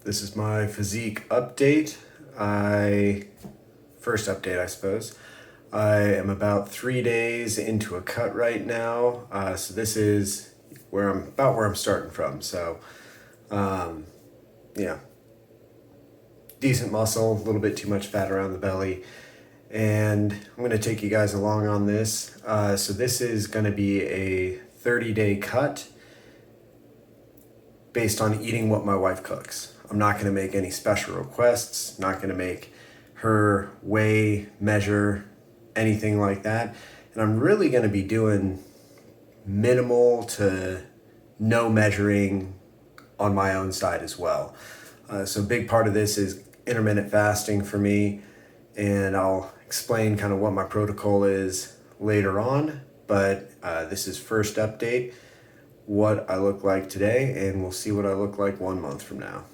This is my physique update. First update, I suppose. I am about 3 days into a cut right now. So this is where I'm starting from. So, yeah, decent muscle, a little bit too much fat around the belly. And I'm going to take you guys along on this. So this is going to be a 30-day cut based on eating what my wife cooks. I'm not going to make any special requests, not going to make her weigh, measure, anything like that. And I'm really going to be doing minimal to no measuring on my own side as well. So a big part of this is intermittent fasting for me, and I'll explain kind of what my protocol is later on. But this is first update, what I look like today, and we'll see what I look like 1 month from now.